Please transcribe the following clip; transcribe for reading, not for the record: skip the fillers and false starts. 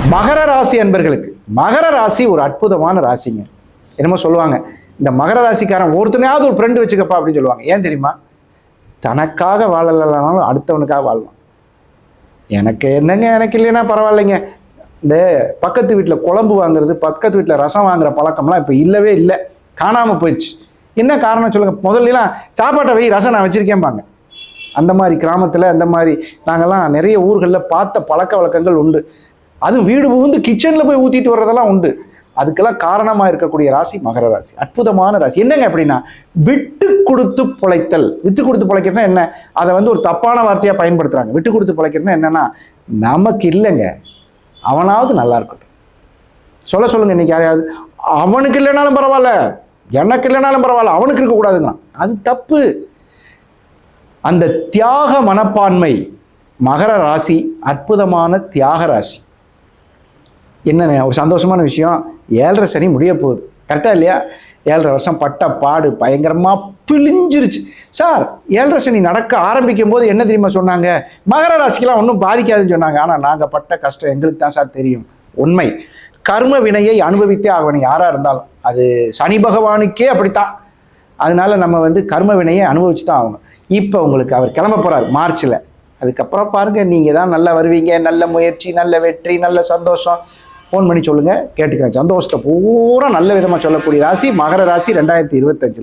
மகர ராசி அன்பர்களுக்கு மகர ராசி ஒரு அற்புதமான ராசிங்க. என்னமோ சொல்லுவாங்க, இந்த மகர ராசிக்காரன் ஒருத்தனையாவது ஒரு ஃப்ரெண்டு வச்சுக்கப்பா அப்படின்னு சொல்லுவாங்க. ஏன் தெரியுமா? தனக்காக வாழலைனாலும் அடுத்தவனுக்காக வாழ்வான். எனக்கு என்னங்க, எனக்கு இல்லைன்னா பரவாயில்லைங்க. இந்த பக்கத்து வீட்டில் குழம்பு வாங்குறது, பக்கத்து வீட்டில் ரசம் வாங்குற பழக்கம்லாம் இப்போ இல்லவே இல்லை, காணாமல் போயிடுச்சு. என்ன காரணம் சொல்லுங்க? முதல்லாம் சாப்பாட்டை வை, ரசம் நான் வச்சிருக்கேன்பாங்க. அந்த மாதிரி கிராமத்தில், அந்த மாதிரி நாங்கள்லாம் நிறைய ஊர்களில் பார்த்த பழக்க வழக்கங்கள் உண்டு. அதுவும் வீடு புகுந்து கிச்சனில் போய் ஊற்றிட்டு வர்றதெல்லாம் உண்டு. அதுக்கெல்லாம் காரணமாக இருக்கக்கூடிய ராசி மகர ராசி. அற்புதமான ராசி. என்னங்க அப்படின்னா, விட்டு கொடுத்து பிழைத்தல். விட்டு கொடுத்து பிழைக்கிறதுனா என்ன? அதை ஒரு தப்பான வார்த்தையாக பயன்படுத்துறாங்க. விட்டு கொடுத்து பிழைக்கிறதுனா என்னன்னா, நமக்கு இல்லைங்க, அவனாவது நல்லா இருக்கட்டும். சொல்லுங்க இன்னைக்கு யாரையாவது, அவனுக்கு இல்லைனாலும் பரவாயில்ல, எனக்கு இல்லைனாலும் பரவாயில்ல, அவனுக்கு இருக்கக்கூடாதுங்க. அது தப்பு. அந்த தியாக மனப்பான்மை மகர ராசி அற்புதமான தியாக ராசி. என்ன ஒரு சந்தோஷமான விஷயம், 7.5 சனி முடிய போகுது. கரெக்டா இல்லையா? 7.5 வருஷம் பட்ட பாடு பயங்கரமா பிழிஞ்சிருச்சு சார். 7.5 சனி நடக்க ஆரம்பிக்கும் போது என்ன தெரியுமா சொன்னாங்க? மகர ராசிக்கெல்லாம் ஒன்றும் பாதிக்காதுன்னு சொன்னாங்க. ஆனா நாங்க பட்ட கஷ்டம் எங்களுக்கு தான் சார் தெரியும். உண்மை. கர்ம வினையை அனுபவித்தே ஆகணும் யாரா இருந்தாலும். அது சனி பகவானுக்கே அப்படித்தான். அதனால நம்ம கர்ம வினையை அனுபவிச்சு தான் ஆகணும். இப்போ உங்களுக்கு அவர் கிளம்ப போறாரு மார்ச்ல. அதுக்கப்புறம் பாருங்க, நீங்க தான் நல்லா வருவீங்க. நல்ல முயற்சி, நல்ல வெற்றி, நல்ல சந்தோஷம். ஃபோன் பண்ணி சொல்லுங்க, கேட்டுக்கிறேன். சந்தோஷத்தை பூரா நல்ல விதமா சொல்லக்கூடிய ராசி மகர ராசி 2025.